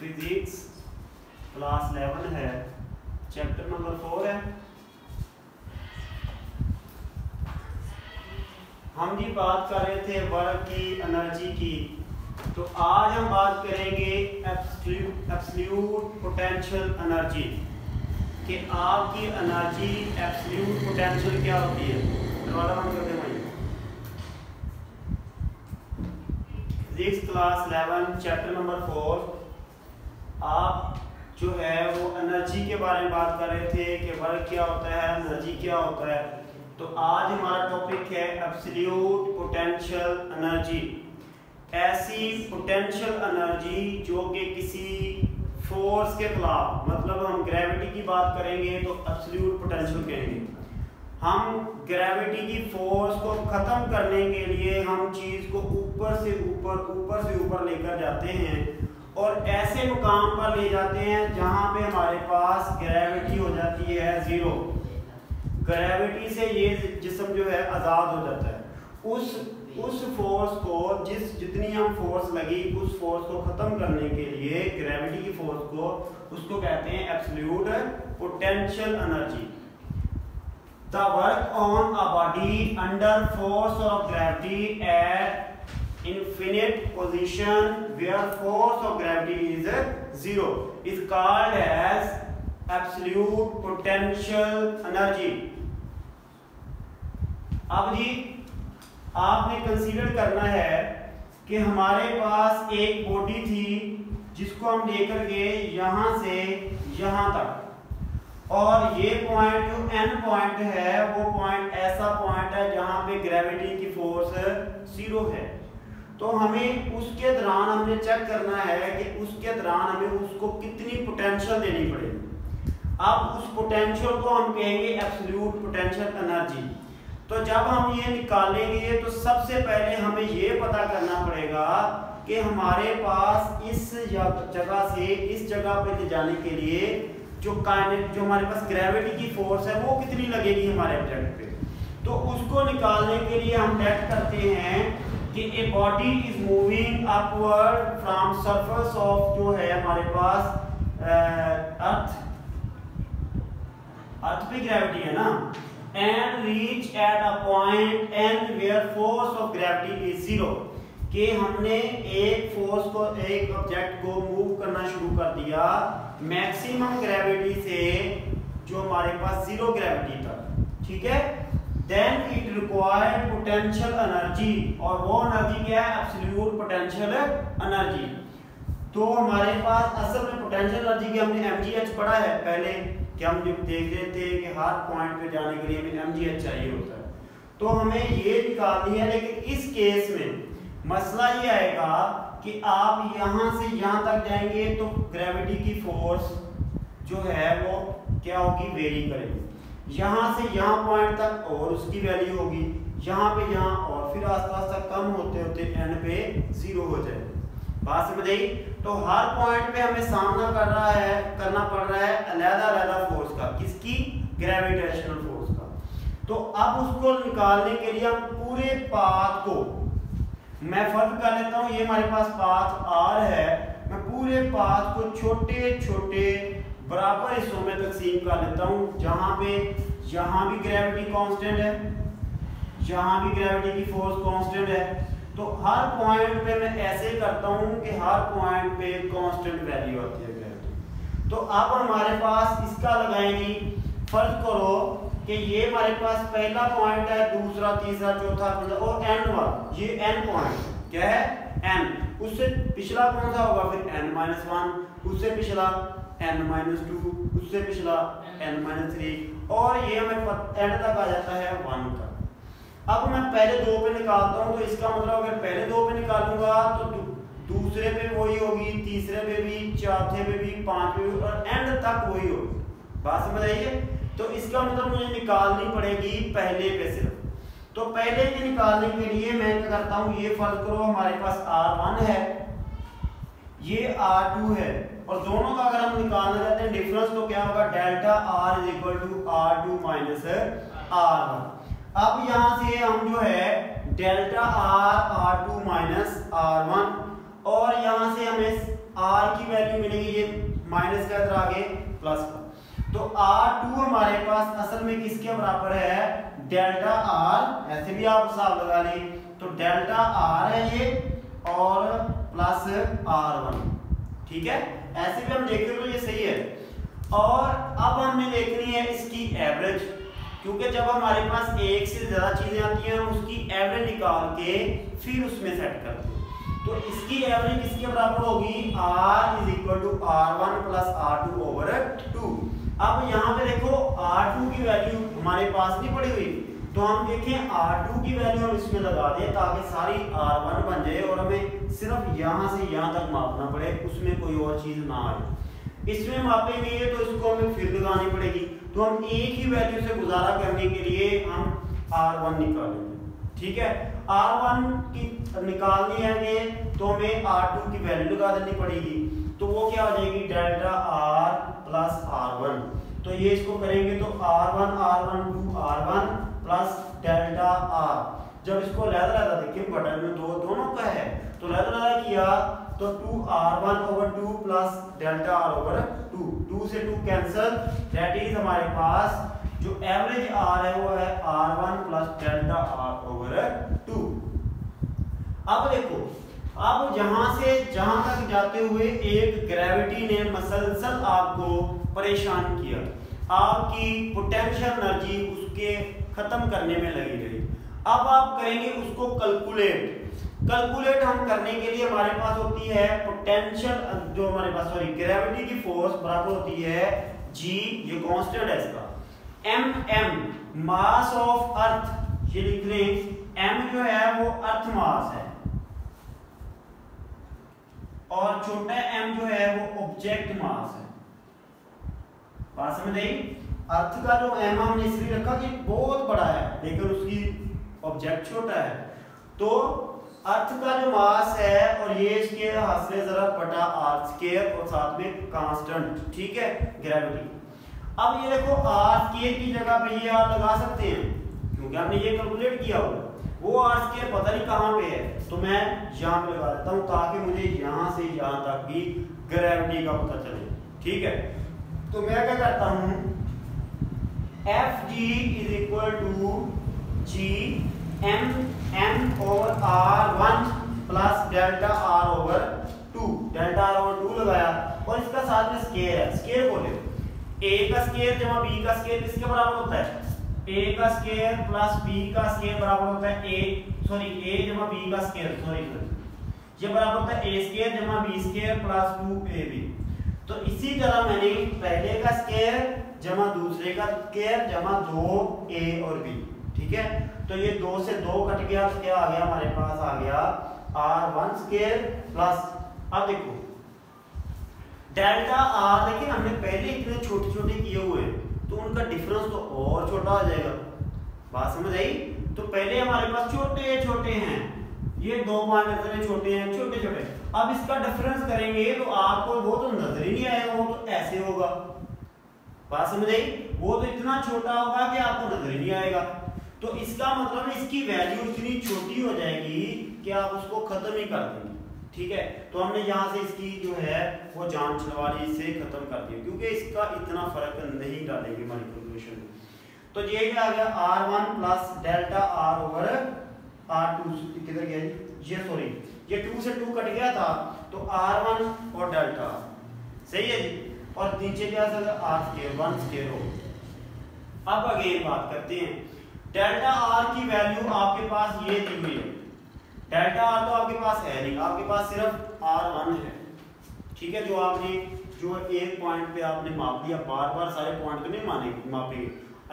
Physics class 11 है, chapter number 4 है। हम जी बात कर रहे थे वर्क की, एनर्जी की। तो आज हम बात करेंगे एब्सोल्यूट पोटेंशियल एनर्जी कि आपकी एनर्जी एब्सोल्यूट पोटेंशियल क्या होती है। दरवाजा बंद कर दे भाई। फिजिक्स क्लास 11 चैप्टर नंबर 4 आप जो है वो एनर्जी के बारे में बात कर रहे थे कि वर्क क्या होता है, एनर्जी क्या होता है। तो आज हमारा टॉपिक है एब्सोल्यूट पोटेंशियल एनर्जी। ऐसी पोटेंशियल एनर्जी जो कि किसी फोर्स के खिलाफ, मतलब हम ग्रेविटी की बात करेंगे तो एब्सोल्यूट पोटेंशियल कहेंगे। हम ग्रेविटी की फोर्स को खत्म करने के लिए हम चीज को ऊपर से ऊपर लेकर जाते हैं और ऐसे मुकाम पर ले जाते हैं जहां पे हमारे पास ग्रेविटी हो जाती है जीरो। ग्रेविटी से ये जिस्म जो है आज़ाद हो जाता है। उस फोर्स को जितनी हम फोर्स लगी उस फोर्स को खत्म करने के लिए ग्रेविटी की फोर्स को उसको कहते हैं absolute potential energy. The work on a body under force of gravity eight infinite position where force of gravity is zero is called as absolute potential energy। अब जी आपने कंसीडर करना है कि हमारे पास एक बॉडी थी जिसको हम लेकर गए यहां से यहां तक, और ये पॉइंट जो एन पॉइंट है वो पॉइंट ऐसा पॉइंट है जहां पे ग्रेविटी की फोर्स जीरो है। तो हमें उसके दौरान हमने चेक करना है कि उसके दौरान हमें उसको कितनी पोटेंशियल देनी पड़ेगी। अब उस पोटेंशियल को हम कहेंगे एब्सोल्यूट पोटेंशियल एनर्जी। तो जब हम ये निकालेंगे तो सबसे पहले हमें ये पता करना पड़ेगा कि हमारे पास इस जगह से इस जगह पे ले जाने के लिए जो हमारे पास ग्रेविटी की फोर्स है वो कितनी लगेगी हमारे ऑब्जेक्ट पे। तो उसको निकालने के लिए हम लेट करते हैं कि a body is moving upward from surface of जो है हमारे पास अर्थ पे ग्रेविटी है ना, and reach at a point and where force of gravity is zero. कि हमने एक ऑब्जेक्ट को मूव करना शुरू कर दिया मैक्सिमम ग्रेविटी से जो हमारे पास जीरो ग्रेविटी तक, ठीक है। Then it required potential energy, और वो एनर्जी क्या है, एब्सोल्यूट पोटेंशियल एनर्जी। तो हमारे पास असल में पोटेंशियल एनर्जी की हमने mgh पढ़ा है पहले, कि हम जब देख रहे थे कि हर पॉइंट पे जाने के लिए हमें mgh चाहिए होता है। तो हमें ये निकालनी है, लेकिन इस केस में मसला ये आएगा कि आप यहाँ से यहाँ तक जाएंगे तो ग्रेविटी की फोर्स जो है वो क्या होगी, वेरी करेगी। यहाँ से यहाँ पॉइंट तक और उसकी वैल्यू होगी, यहाँ पे यहाँ, और फिर आस्ते आस्ते कम होते होते एंड पे जीरो हो जाए। बात समझ आई। तो हर पॉइंट पे हमें सामना करना पड़ रहा है अलग-अलग फोर्स का, किसकी, ग्रेविटेशनल फोर्स का। तो अब उसको निकालने के लिए हम पूरे पाथ को, मैं फर्क कर लेता हूँ, ये हमारे पास पाथ आर है, मैं पूरे पाथ को छोटे छोटे बराबर हिस्सों में तकसीम कर लेता हूं, जहां पे यहां भी ग्रेविटी कांस्टेंट है, यहां भी ग्रेविटी की फोर्स कांस्टेंट है। तो हर पॉइंट पे मैं ऐसे करता हूं कि हर पॉइंट पे कांस्टेंट वैल्यू आती है ग्रेविटी। तो अब हमारे पास इसका लगाएंगे, फर्ज करो कि ये हमारे पास पहला पॉइंट है, दूसरा, तीसरा, चौथा, पांचवा और एन वाला, ये एन पॉइंट क्या है, एन। उससे पिछला कौन सा होगा, फिर n-1, उससे पिछला n-2, उससे पिछला n-3, और ये हमें एंड तक आ जाता है 1 तक। अब मैं पहले दो पे निकालता हूं, तो इसका मतलब अगर पहले दो पे निकालूंगा तो दूसरे पे वही होगी, तीसरे पे भी, चौथे पे भी, पांचवे पे, और एंड तक वही होगी। बात समझ आई है। तो इसका मतलब मुझे निकालनी पड़ेगी पहले पे सिर्फ। तो पहले के निकालने के लिए मैं क्या करता हूं, ये फर्ज करो हमारे पास R1 है, ये R2 है, और दोनों का अगर हम निकालना चाहते हैं डिफरेंस तो क्या होगा, delta R is equal to R2 minus R1। अब यहां से हम जो है delta R R2 minus R1, और यहां से हमें r की वैल्यू मिलेगी, ये माइनस का इधर आगे प्लस का, तो r2 हमारे पास असल में किसके बराबर है, डेल्टा r, ऐसे भी आप हिसाब लगा लें, तो डेल्टा r है ये और प्लस r1, ठीक है, ऐसे भी हम देखें तो ये सही है। और अब हमने देखनी है इसकी एवरेज, क्योंकि जब हमारे पास एक से ज्यादा चीजें आती हैं हम उसकी एवरेज निकाल के फिर उसमें सेट करते हैं। तो इसकी एवरेज किसके बराबर होगी, r is equal to r1 plus r2 over 2। अब यहाँ पे देखो r2 की वैल्यू हमारे पास नहीं पड़ी हुई, तो हम देखें r2 की वैल्यू हम इसमें लगा दें ताकि सारी r1 बन जाए और हमें सिर्फ यहाँ से यहाँ तक मापना पड़े, उसमें कोई और चीज ना आए। इसमें मापेंगे ये तो इसको हमें फिर लगानी पड़ेगी, तो हम एक ही वैल्यू से गुजारा करने के लिए हम r1 निकालेंगे, ठीक है। r1 की निकालनी है तो हमें r2 की वैल्यू लगा देनी पड़ेगी, तो वो क्या हो जाएगी, डेल्टा r प्लस r1। तो ये इसको करेंगे तो r1 r1 2 r1 plus delta r। जब इसको लहदा देखिए बटन में दोनों का है, तो लहदा किया तो 2r1 over 2 plus delta r over 2, 2 से 2 कैंसिल, दैट इज हमारे पास जो एवरेज r है वो है r1 plus delta r over 2। अब देखो, अब जहां से जहां तक जाते हुए एक ग्रेविटी ने मसलसल आपको परेशान किया, आपकी पोटेंशियल एनर्जी उसके खत्म करने में लगी रही। अब आप करेंगे उसको कैलकुलेट हम करने के लिए हमारे पास होती है पोटेंशियल, जो हमारे पास सॉरी ग्रेविटी की फोर्स बराबर होती है g, ये कांस्टेंट है इसका, m मास ऑफ अर्थ, ये लिख लें m जो है वो अर्थ मास है और छोटा m जो है वो ऑब्जेक्ट मास है। बात समझ आई, अर्थ का जो m हमने इसलिए रखा कि बहुत बड़ा है लेकिन उसकी ऑब्जेक्ट छोटा है, तो अर्थ का जो मास है और ये इसके हासिल ज़रब बटा r स्क्वायर और साथ में कांस्टेंट, ठीक है, ग्रेविटी। अब ये देखो r स्क्वायर की जगह पे ये आप लगा सकते हैं क्योंकि आपने ये कैलकुलेट किया होगा, वो r स्क्वायर पता नहीं कहाँ पे है, तो मैं यहाँ पे लगा देता हूँ ताकि मुझे यहाँ से यहाँ तक की ग्रेविटी का पता चले, ठीक है। तो मैं क्या करता हूँ, Fg is equal to g m over r1 plus delta r over 2, delta r over 2 लगाया और इसका साथ में स्क्वायर है, स्क्वायर बोले a का स्क्वायर जमा b का स्क्वायर किसके बराबर होता है, a का स्क्वायर प्लस b का स्क्वायर बराबर होता है a जमा b का स्क्वायर, सॉरी ये बराबर होता है a स्क्वायर जमा b स्क्वायर प्लस 2ab। तो इसी तरह मैंने पहले का स्क्वायर जमा दूसरे का स्क्वायर जमा 2a और b, ठीक है। तो ये 2 से 2 कट गया तो क्या आ गया हमारे पास, आ गया r1 स्क्वायर प्लस, अब देखो डेल्टा r, देखिए हमने पहले इतने छोटे छोटे किए हुए तो उनका डिफरेंस तो और छोटा हो जाएगा। बात समझ आई, तो पहले हमारे पास छोटे छोटे हैं, ये 2 पॉइंट इतने छोटे हैं, छोटे छोटे, अब इसका डिफरेंस करेंगे तो आपको वो तो नजर ही नहीं आएगा, वो तो ऐसे होगा। बात समझ आई, वो तो इतना छोटा होगा कि आपको नजर ही नहीं आएगा। तो इसका मतलब इसकी वैल्यू इतनी छोटी हो जाएगी कि आप उसको खत्म ही कर देंगे, ठीक है। तो हमने यहाँ से इसकी जो है वो जान छुड़वानी से खत्म कर दी क्योंकि इसका इतना फर्क नहीं डालेंगे हमारी कैलकुलेशन में। तो ये क्या आ गया, r1 plus delta r over r2, किधर गया ये, सॉरी ये 2 से 2 कट गया था तो r1 और डेल्टा, सही है जी, और नीचे क्या r स्क्वायर 1 स्क्वायर हो। अब अगेन बात करते हैं, डेल्टा r की वैल्यू आपके पास ये दी हुई है, डेल्टा r तो आपके पास है नहीं, आपके पास सिर्फ r1 है, ठीक है, जो आपने जो एक पॉइंट पे आपने माप लिया, बार बार सारे पॉइंट को नहीं मापेंगे,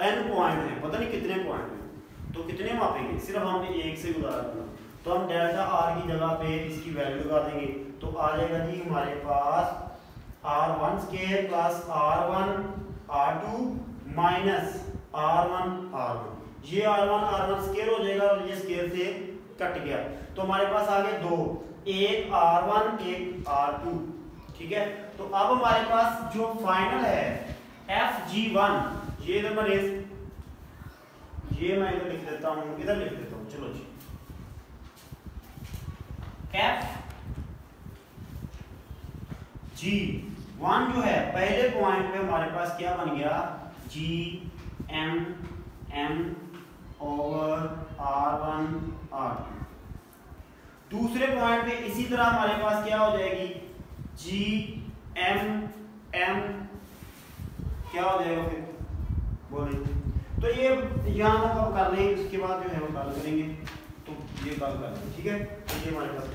n पॉइंट है, पता नहीं कितने पॉइंट हैं, तो कितने मापेंगे, सिर्फ हमने एक से गुजारा करना, तो हम डेल्टा r की जगह पे इसकी वैल्यू लगा देंगे, तो आ जाएगा जी हमारे पास r1 square plus r1 r2 minus r1 r1, ये r1 स्क्वायर हो जाएगा और ये स्क्वायर से कट गया, तो हमारे पास आ गए 2, एक r1 एक r2, ठीक है। तो अब हमारे पास जो फाइनल है Fg1, ये नंबर ये मैं इधर लिख देता हूँ, इधर लिख देता हूँ, चलो जी, G1 जो है पहले पॉइंट पे हमारे पास क्या बन गया, G M over R1 R2। दूसरे पॉइंट पे इसी तरह हमारे पास क्या हो जाएगी, G M क्या हो जाएगा फिर बोलिए। तो ये यहाँ तक अब कर लेंगे, उसके बाद जो है वो कल करेंगे, तो ये कल कर लेंगे, ठीक है। तो ये हमारे पास